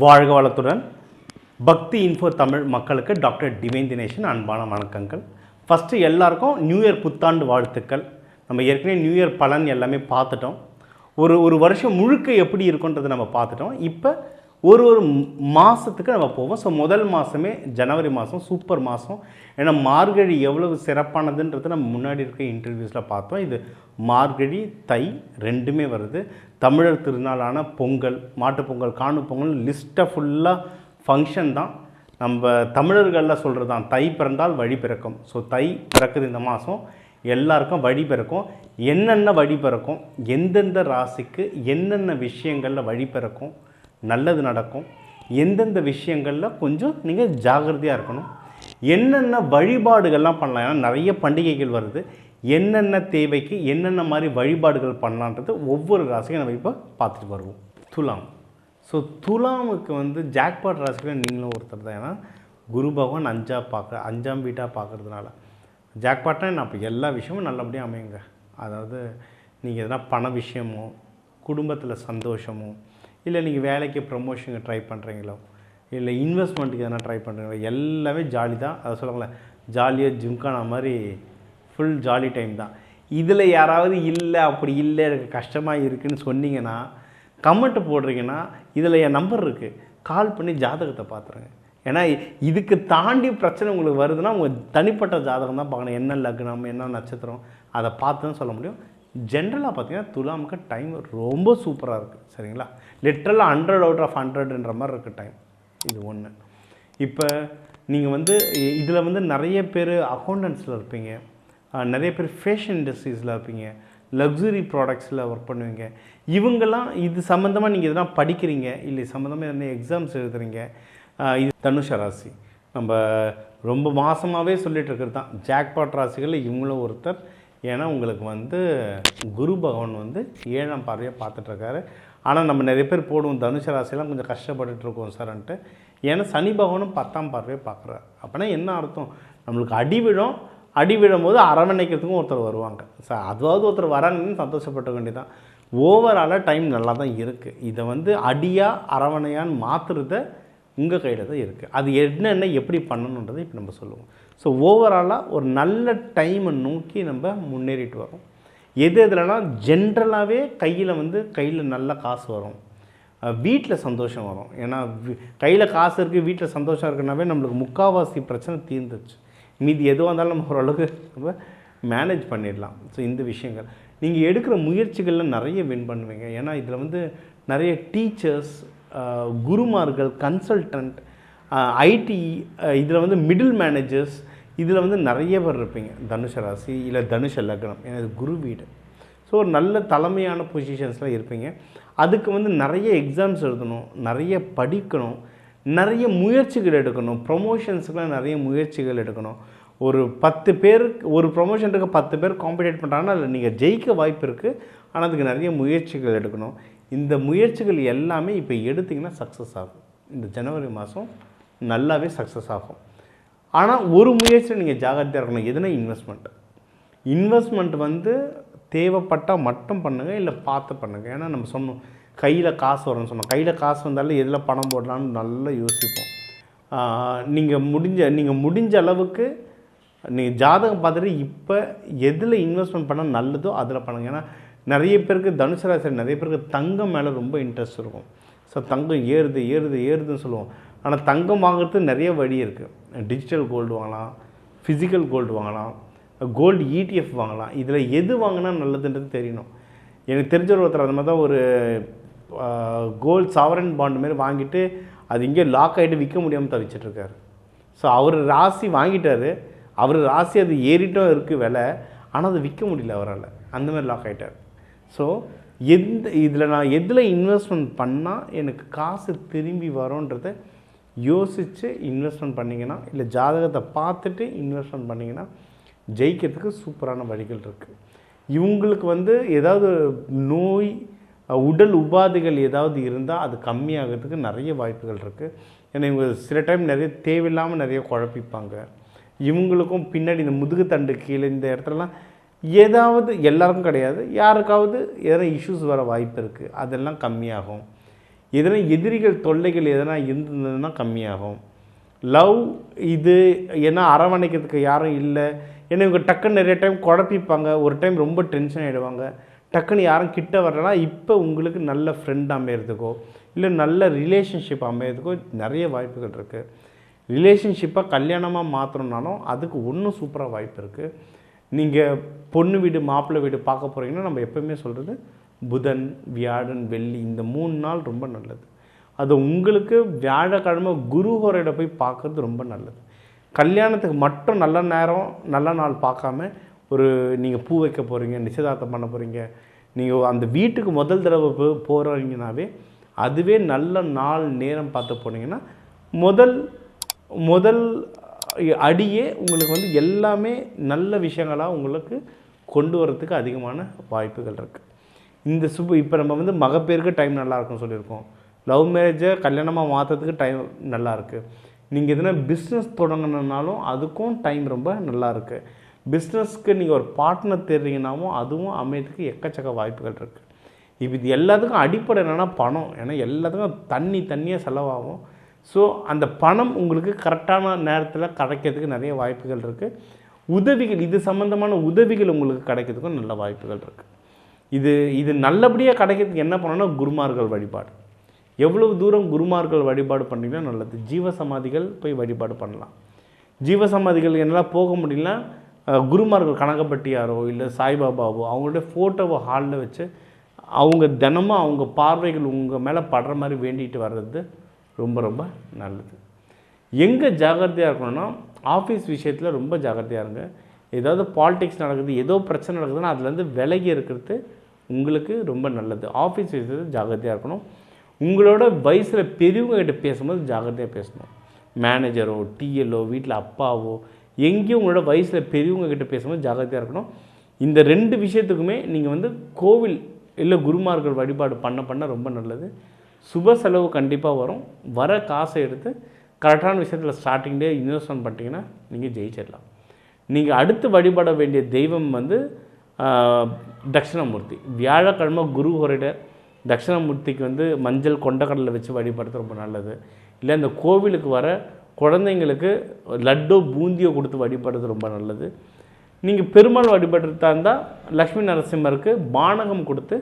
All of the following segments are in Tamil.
வாழ்க வளத்துடன் பக்தி இன்ஃபோ தமிழ் மக்களுக்கு டாக்டர் டிவைன் தினேஷன் அன்பான வணக்கங்கள். ஃபஸ்ட்டு எல்லாருக்கும் நியூ இயர் புத்தாண்டு வாழ்த்துக்கள். நம்ம ஏற்கனவே நியூ இயர் பலன் எல்லாமே பார்த்துட்டோம். ஒரு வருஷம் முழுக்க எப்படி இருக்குன்றதை நம்ம பார்த்துட்டோம். இப்போ ஒரு மாதத்துக்கு நம்ம போவோம். ஸோ முதல் மாதமே ஜனவரி மாதம் சூப்பர் மாதம். ஏன்னா மார்கழி எவ்வளவு சிறப்பானதுன்றது நம்ம முன்னாடி இருக்க இன்டர்வியூஸில் பார்த்தோம். இது மார்கழி தை ரெண்டுமே வருது. தமிழர் திருநாளான பொங்கல், மாட்டுப்பொங்கல், காணும் பொங்கல் லிஸ்ட்டை ஃபுல்லாக ஃபங்க்ஷன் தான். நம்ம தமிழர்களில் சொல்கிறது தான் தை பிறந்தால் வழி பிறக்கும். ஸோ தை பிறக்குது இந்த மாதம், எல்லாருக்கும் வழி பிறக்கும். என்னென்ன வழி பிறக்கும், எந்தெந்த ராசிக்கு என்னென்ன விஷயங்களில் வழி பிறக்கும், நல்லது நடக்கும், எந்தெந்த விஷயங்களில் கொஞ்சம் நீங்கள் ஜாகிரதையாக இருக்கணும், என்னென்ன வழிபாடுகள்லாம் பண்ணலாம். ஏன்னா நிறைய பண்டிகைகள் வருது, என்னென்ன தேவைக்கு என்னென்ன மாதிரி வழிபாடுகள் பண்ணலான்றது ஒவ்வொரு ராசிக்கும் நம்ம இப்போ பார்த்துட்டு வருவோம். துலாம். ஸோ துலாமுக்கு ஜாக்பாட் ராசியில் நீங்களும் ஒருத்தர் தான். ஏன்னா குரு பகவான் அஞ்சாம் வீட்டாக பார்க்குறதுனால ஜாக்பாட்னா நான் இப்போ எல்லா விஷயமும் நல்லபடியாக அமையுங்க. அதாவது நீங்கள் எதனா பண விஷயமோ, குடும்பத்தில் சந்தோஷமோ, இல்லை நீங்கள் வேலைக்கு ப்ரமோஷனுக்கு ட்ரை பண்ணுறீங்களோ, இல்லை இன்வெஸ்ட்மெண்ட்டுக்கு எதனா ட்ரை பண்ணுறீங்களோ, எல்லாமே ஜாலி தான். அதை சொல்லுங்களேன், ஜாலியாக ஜிம்கான மாதிரி ஃபுல் ஜாலி டைம் தான். இதில் யாராவது இல்லை அப்படி இல்லை எனக்கு கஷ்டமாக இருக்குதுன்னு சொன்னீங்கன்னா, கமெண்ட்டு போடுறீங்கன்னா, இதில் என் நம்பர் இருக்குது, கால் பண்ணி ஜாதகத்தை பார்த்துருங்க. ஏன்னா இதுக்கு தாண்டி பிரச்சனை உங்களுக்கு வருதுன்னா உங்கள் தனிப்பட்ட ஜாதகம் தான் பார்க்கணும். என்ன லக்னம், என்ன நட்சத்திரம், அதை பார்த்து தான் சொல்ல முடியும். ஜென்ரலாக பார்த்தீங்கன்னா துலாமுக்கு டைம் ரொம்ப சூப்பராக இருக்குது. சரிங்களா, லிட்ரலாக 100 out of 100ன்ற மாதிரி இருக்குது டைம். இது ஒன்று. இப்போ நீங்கள் இதில் நிறைய பேர் அக்கௌண்டன்ஸில் இருப்பீங்க, நிறைய பேர் ஃபேஷன் இண்டஸ்ட்ரீஸில் இருப்பீங்க, லக்ஸுரி ப்ராடக்ட்ஸில் ஒர்க் பண்ணுவீங்க. இவங்கெல்லாம் இது சம்மந்தமாக நீங்கள் எதனா படிக்கிறீங்க, இல்லை சம்மந்தமாக எதனா எக்ஸாம்ஸ் எழுதுறீங்க. இது தனுஷ ராசி. நம்ம ரொம்ப மாதமாகவே சொல்லிகிட்டு இருக்கிறது தான், ஜாக்பாட் ராசிகளில் இவங்களும் ஒருத்தர். ஏன்னா உங்களுக்கு குரு பகவான் 7ஆம் பார்வையாக பார்த்துட்ருக்காரு. ஆனால் நம்ம நிறைய பேர் போடுவோம் தனுஷ ராசியெல்லாம் கொஞ்சம் கஷ்டப்பட்டுருக்கோம் சார்ன்ட்டு. ஏன்னா சனி பகவானும் 10ஆம் பார்வையாக பார்க்குறாரு. அப்படின்னா என்ன அர்த்தம், நம்மளுக்கு அடி விழும் போது அரவணைக்கிறதுக்கும் ஒருத்தர் வருவாங்க. அதாவது ஒருத்தர் வராங்கன்னு சந்தோஷப்பட்ட வேண்டியதான். ஓவராலாக டைம் நல்லா தான் இருக்குது. இதை அடியாக அரவணையான்னு மாற்றுறத உங்கள் கையில் தான் இருக்குது. அது என்னென்ன எப்படி பண்ணணுன்றதை இப்போ நம்ம சொல்லுவோம். ஸோ ஓவராலாக ஒரு நல்ல டைமை நோக்கி நம்ம முன்னேறிட்டு வரோம். எதுலனா ஜென்ரலாகவே கையில் நல்ல காசு வரும், வீட்டில் சந்தோஷம் வரும். ஏன்னா கையில் காசு இருக்குது, வீட்டில் சந்தோஷம் இருக்குன்னாவே நம்மளுக்கு முக்கால்வாசி பிரச்சனை தீர்ந்துச்சு. மீதி எதுவாக இருந்தாலும் நம்ம ஓரளவுக்கு நம்ம மேனேஜ் பண்ணிடலாம். ஸோ இந்த விஷயங்கள் நீங்கள் எடுக்கிற முயற்சிகளில் நிறைய வின் பண்ணுவீங்க. ஏன்னா இதில் நிறைய டீச்சர்ஸ், குருமார்கள், கன்சல்டன்ட், ஐடி, இதில் மிடில் மேனேஜர்ஸ், இதில் நிறைய பேர் இருப்பீங்க. தனுஷ ராசி இல்லை தனுஷ லக்னம், ஏன்னா இது குரு வீடு. ஸோ ஒரு நல்ல தலைமையான பொசிஷன்ஸில் இருப்பீங்க. அதுக்கு நிறைய எக்ஸாம்ஸ் எழுதணும், நிறைய படிக்கணும், நிறைய முயற்சிகள் எடுக்கணும். ப்ரொமோஷன்ஸுக்கெலாம் நிறைய முயற்சிகள் எடுக்கணும். ஒரு 10 பேர் ஒரு ப்ரொமோஷனுக்கு 10 பேர் காம்படிட் பண்ணுறாங்கன்னா அதில் நீங்கள் ஜெயிக்க வாய்ப்பு இருக்குது. ஆனால் அதுக்கு நிறைய முயற்சிகள் எடுக்கணும். இந்த முயற்சிகள் எல்லாமே இப்போ எடுத்திங்கன்னா சக்ஸஸ் ஆகும். இந்த ஜனவரி மாதம் நல்லாவே சக்ஸஸ் ஆகும். ஆனால் ஒரு முயற்சியில் நீங்கள் ஜாகிரதையாக இருக்கணும். எதுனா இன்வெஸ்ட்மெண்ட் தேவைப்பட்டால் மட்டும் பண்ணுங்கள், இல்லை பார்த்து பண்ணுங்கள். ஏன்னா நம்ம சொன்னோம் கையில் காசு வரும்னு சொன்னோம். கையில் காசு வந்தாலும் எதில் பணம் போடலான்னு நல்லா யோசிப்போம். நீங்கள் முடிஞ்ச அளவுக்கு நீங்கள் ஜாதகம் பார்த்துட்டு இப்போ எதில் இன்வெஸ்ட்மெண்ட் பண்ணால் நல்லதோ அதில் பண்ணுங்கள். ஏன்னா நிறைய பேருக்கு தனுசு ராசி நிறைய பேருக்கு தங்கம் மேலே ரொம்ப இன்ட்ரெஸ்ட் இருக்கும். ஸோ தங்கம் ஏறுதுன்னு சொல்லுவோம். ஆனால் தங்கம் வாங்குறதுக்கு நிறைய வழி இருக்குது. டிஜிட்டல் கோல்டு வாங்கலாம், ஃபிசிக்கல் கோல்டு வாங்கலாம், கோல்டு ETF வாங்கலாம். இதில் எது வாங்கினா நல்லதுன்றது தெரியணும். எனக்கு தெரிஞ்ச ஒருத்தர் அந்த மாதிரி தான் ஒரு கோல்டு சாவரன் பாண்ட் மாரி வாங்கிட்டு அது இங்கே லாக் ஆகிட்டு விற்க முடியாமல் தவிச்சிட்ருக்காரு. ஸோ அவர் ராசி வாங்கிட்டார், அவர் ராசி அது ஏறிட்டும் இருக்குது விலை, ஆனால் அது விற்க முடியல அவரால், அந்த மாதிரி லாக் ஆகிட்டார். ஸோ நான் எதில் இன்வெஸ்ட்மெண்ட் பண்ணால் எனக்கு காசு திரும்பி வரோன்றதை யோசித்து இன்வெஸ்ட்மெண்ட் பண்ணிங்கன்னா, இல்லை ஜாதகத்தை பார்த்துட்டு இன்வெஸ்ட்மெண்ட் பண்ணிங்கன்னா ஜெயிக்கிறதுக்கு சூப்பரான வழிகள் இருக்குது. இவங்களுக்கு ஏதாவது நோய், உடல் உபாதைகள் ஏதாவது இருந்தால் அது கம்மியாகிறதுக்கு நிறைய வாய்ப்புகள் இருக்குது. ஏன்னா இவங்க சில டைம் நிறைய தேவையில்லாமல் நிறைய குழப்பிப்பாங்க. இவங்களுக்கும் பின்னாடி இந்த முதுகுத்தண்டு கீழே இந்த இடத்துலலாம் ஏதாவது, எல்லாருக்கும் கிடையாது, யாருக்காவது எதனா இஷ்யூஸ் வர வாய்ப்பு இருக்குது. அதெல்லாம் கம்மியாகும். எதனா எதிரிகள் தொல்லைகள் எதனா இருந்ததுன்னா கம்மியாகும். லவ் இது ஏன்னா அரவணைக்கிறதுக்கு யாரும் இல்லை, ஏன்னா இவங்க டக்குன்னு நிறைய டைம் குழப்பிப்பாங்க, ஒரு டைம் ரொம்ப டென்ஷன் ஆகிடுவாங்க, டக்குன்னு யாரும் கிட்ட வரலன்னா இப்போ உங்களுக்கு நல்ல ஃப்ரெண்ட் அமையிறதுக்கோ இல்லை நல்ல ரிலேஷன்ஷிப் அமையிறதுக்கோ நிறைய வாய்ப்புகள் இருக்குது. ரிலேஷன்ஷிப்பாக கல்யாணமாக மாற்றணுன்னாலும் அதுக்கு இன்னும் சூப்பராக வாய்ப்பு இருக்குது. நீங்கள் பொண்ணு வீடு மாப்பிள்ளை வீடு பார்க்க போகிறீங்கன்னா நம்ம எப்போவுமே சொல்கிறது புதன், வியாழன், வெள்ளி இந்த 3 நாள் ரொம்ப நல்லது. அது உங்களுக்கு வியாழக்கிழமை குருஹோரையிட போய் பார்க்குறது ரொம்ப நல்லது. கல்யாணத்துக்கு மட்டும் நல்ல நேரம் நல்ல நாள் பார்க்காம ஒரு நீங்கள் பூ வைக்க போகிறீங்க, நிச்சயதார்த்தம் பண்ண போகிறீங்க, நீங்கள் அந்த வீட்டுக்கு முதல் தடவை போகிறீங்கனாவே அதுவே நல்ல நாள் நேரம் பார்த்து போனீங்கன்னா முதல் அடியே உங்களுக்கு வந்து எல்லாமே நல்ல விஷயங்களாக உங்களுக்கு கொண்டு வரத்துக்கு அதிகமான வாய்ப்புகள் இருக்குது. இந்த இப்போ நம்ம வந்து மகப்பேருக்கு டைம் நல்லாயிருக்குன்னு சொல்லியிருக்கோம். லவ் மேரேஜை கல்யாணமாக மாற்றுறதுக்கு டைம் நல்லாயிருக்கு. நீங்கள் எதுனா பிஸ்னஸ் தொடங்கணுன்னாலும் அதுக்கும் டைம் ரொம்ப நல்லாயிருக்கு. பிஸ்னஸ்க்கு நீங்கள் ஒரு பார்ட்னர் தேடுறீங்கன்னாவும் அதுவும் அமையத்துக்கு எக்கச்சக்க வாய்ப்புகள் இருக்குது. இப்போ இது எல்லாத்துக்கும் அடிப்படை என்னென்னா பணம். ஏன்னா எல்லாத்துக்கும் தண்ணியாக செலவாகும். ஸோ அந்த பணம் உங்களுக்கு கரெக்டான நேரத்தில் கிடைக்கிறதுக்கு நிறைய வாய்ப்புகள் இருக்குது. உதவிகள், இது சம்மந்தமான உதவிகள் உங்களுக்கு கிடைக்கிறதுக்கும் நல்ல வாய்ப்புகள் இருக்குது. இது நல்லபடியாக கிடைக்கிறதுக்கு என்ன பண்ணணும்னா குருமார்கள் வழிபாடு. எவ்வளவு தூரம் குருமார்கள் வழிபாடு பண்ணிங்கன்னா நல்லது. ஜீவசமாதிகள் போய் வழிபாடு பண்ணலாம். ஜீவசமாதிகள் என்னால் போக முடியல, குருமார்கள் கனகப்பட்டியாரோ இல்லை சாய்பாபாவோ அவங்களுடைய ஃபோட்டோவை ஹாலில் வச்சு அவங்க தினமும் அவங்க பார்வைகள் உங்கள் மேலே படுற மாதிரி வேண்டிகிட்டு வர்றது ரொம்ப ரொம்ப நல்லது. எங்கே ஜாகிரதையாக இருக்கணும்னா ஆஃபீஸ் விஷயத்தில் ரொம்ப ஜாகிரதையாக இருங்க. ஏதாவது பாலிடிக்ஸ் நடக்குது, ஏதோ பிரச்சனை நடக்குதுன்னா அதுலேருந்து விலகி இருக்கிறது உங்களுக்கு ரொம்ப நல்லது. ஆஃபீஸ் விஷயத்தில் ஜாகிரதையாக இருக்கணும். உங்களோட வயசில் பெரியவங்க கிட்ட பேசும்போது ஜாகிரதையாக பேசணும். மேனேஜரோ டிஎல்ஓ வீட்டில் அப்பாவோ எங்கேயும் உங்களோட வயசில் பெரியவங்க கிட்ட பேசும்போது ஜாகிரதையாக இருக்கணும். இந்த 2 விஷயத்துக்குமே நீங்கள் வந்து கோவில் இல்லை குருமார்கள் வழிபாடு பண்ண ரொம்ப நல்லது. சுப செலவு கண்டிப்பாக வரும். வர காசை எடுத்து கரெக்டான விஷயத்தில் ஸ்டார்டிங்லேயே இன்வெஸ்ட்மெண்ட் பண்ணிட்டீங்கன்னா நீங்கள் ஜெயிச்சிடலாம். நீங்கள் அடுத்து வழிபட வேண்டிய தெய்வம் வந்து தட்சிணாமூர்த்தி. வியாழக்கிழமை குரு ஹோரையிட தட்சிணாமூர்த்திக்கு வந்து மஞ்சள் கொண்டக்கடலை வச்சு வழிபடுறது ரொம்ப நல்லது. இல்லை இந்த கோவிலுக்கு வர குழந்தைங்களுக்கு லட்டோ பூந்தியோ கொடுத்து வழிபடுறது ரொம்ப நல்லது. நீங்கள் பெருமாள் வழிபடுறதா இருந்தால் லக்ஷ்மி நரசிம்மருக்கு பானகம் கொடுத்து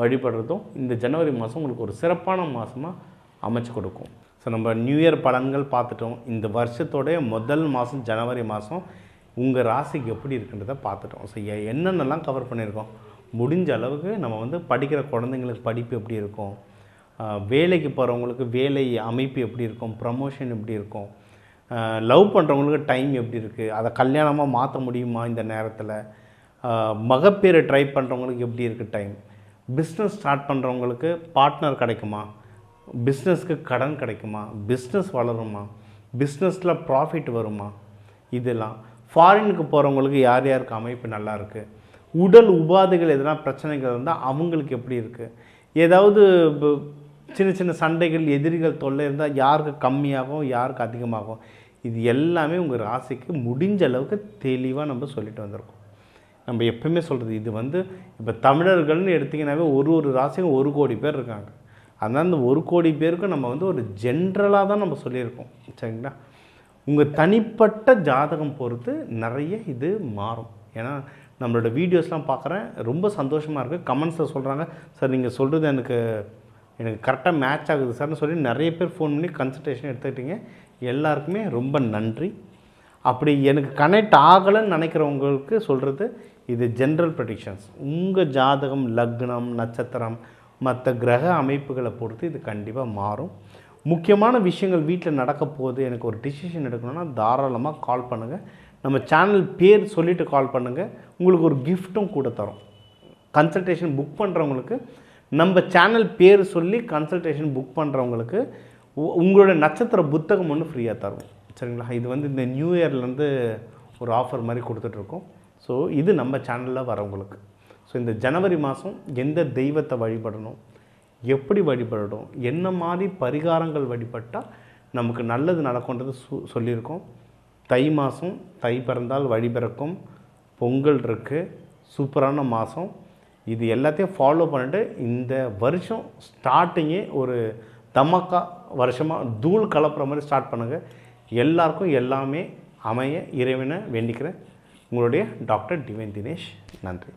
வழிபடுறதும் இந்த ஜனவரி மாதம் உங்களுக்கு ஒரு சிறப்பான மாதமாக அமைச்சு கொடுக்கும். ஸோ நம்ம நியூ இயர் பலன்கள் பார்த்துட்டோம். இந்த வருஷத்தோடைய முதல் மாதம் ஜனவரி மாதம் உங்கள் ராசிக்கு எப்படி இருக்குன்றதை பார்த்துட்டோம். ஸோ என்னென்னலாம் கவர் பண்ணியிருக்கோம், முடிஞ்ச அளவுக்கு நம்ம வந்து படிக்கிற குழந்தைங்களுக்கு படிப்பு எப்படி இருக்கும், வேலைக்கு போகிறவங்களுக்கு வேலை அமைப்பு எப்படி இருக்கும், ப்ரமோஷன் எப்படி இருக்கும், லவ் பண்ணுறவங்களுக்கு டைம் எப்படி இருக்குது, அதை கல்யாணமாக மாற்ற முடியுமா இந்த நேரத்தில், மகப்பேறு ட்ரை பண்ணுறவங்களுக்கு எப்படி இருக்குது டைம், பிஸ்னஸ் ஸ்டார்ட் பண்ணுறவங்களுக்கு பார்ட்னர் கிடைக்குமா, பிஸ்னஸ்க்கு கடன் கிடைக்குமா, பிஸ்னஸ் வளருமா, பிஸ்னஸில் ப்ராஃபிட் வருமா, இதெல்லாம் ஃபாரினுக்கு போகிறவங்களுக்கு யார் யாருக்கு அமைப்பு நல்லாயிருக்கு, உடல் உபாதைகள் எதனா பிரச்சனைகள் இருந்தால் அவங்களுக்கு எப்படி இருக்குது, ஏதாவது சின்ன சின்ன சண்டைகள் எதிரிகள் தொல்லை இருந்தால் யாருக்கு கம்மியாகும் யாருக்கு அதிகமாகும், இது எல்லாமே உங்கள் ராசிக்கு முடிஞ்ச அளவுக்கு தெளிவாக நம்ம சொல்லிட்டு வந்திருக்கோம். நம்ம எப்பவுமே சொல்கிறது இது வந்து இப்போ தமிழர்கள்னு எடுத்திங்கன்னாவே ஒரு ராசிக்கும் 1 கோடி பேர் இருக்காங்க. அதனால் அந்த 1 கோடி பேருக்கு நம்ம வந்து ஒரு ஜென்ரலாக தான் நம்ம சொல்லியிருக்கோம். சரிங்களா? உங்கள் தனிப்பட்ட ஜாதகம் பொறுத்து நிறைய இது மாறும். ஏன்னா நம்மளோட வீடியோஸ்லாம் பார்க்குறேன், ரொம்ப சந்தோஷமாக இருக்குது. கமெண்ட்ஸில் சொல்கிறாங்க, சார் நீங்கள் சொல்கிறது எனக்கு கரெக்டாக மேட்ச் ஆகுது சார்னு சொல்லி நிறைய பேர் ஃபோன் பண்ணி கன்சல்டேஷன் எடுத்துக்கிட்டீங்க. எல்லாருக்குமே ரொம்ப நன்றி. அப்படி எனக்கு கனெக்ட் ஆகலைன்னு நினைக்கிறவங்களுக்கு சொல்கிறது, இது ஜென்ரல் ப்ரெடிக்ஷன்ஸ். உங்கள் ஜாதகம், லக்னம், நட்சத்திரம், மற்ற கிரக அமைப்புகளை பொறுத்து இது கண்டிப்பாக மாறும். முக்கியமான விஷயங்கள் வீட்டில் நடக்க போகுது, எனக்கு ஒரு டிசிஷன் எடுக்கணும்னா தாராளமாக கால் பண்ணுங்கள். நம்ம சேனல் பேர் சொல்லிவிட்டு கால் பண்ணுங்கள், உங்களுக்கு ஒரு கிஃப்ட்டும் கூட தரோம். கன்சல்டேஷன் புக் பண்ணுறவங்களுக்கு நம்ம சேனல் பேர் சொல்லி கன்சல்டேஷன் புக் பண்ணுறவங்களுக்கு உங்களோட நட்சத்திர புத்தகம் ஒன்று ஃப்ரீயாக தரும். சரிங்களா? இது வந்து இந்த நியூ இயர்லேருந்து ஒரு ஆஃபர் மாதிரி கொடுத்துட்ருக்கோம். ஸோ இது நம்ம சேனலில் வரவங்களுக்கு. ஸோ இந்த ஜனவரி மாதம் எந்த தெய்வத்தை வழிபடணும், எப்படி வழிபடணும், என்ன மாதிரி பரிகாரங்கள் வழிபட்டால் நமக்கு நல்லது நடக்கும்ன்றது சொல்லியிருக்கோம். தை மாதம், தை பிறந்தால் வழி பிறக்கும், பொங்கல் இருக்குது, சூப்பரான மாதம். இது எல்லாத்தையும் ஃபாலோ பண்ணிட்டு இந்த வருஷம் ஸ்டார்டிங்கே ஒரு தமக்கா வருஷமாக தூள் கலப்புற மாதிரி ஸ்டார்ட் பண்ணுங்கள். எல்லாருக்கும் எல்லாமே அமைய இறைவனை வேண்டிக்கிறேன். உங்களுடைய டாக்டர் டிவைன் தினேஷ். நன்றி.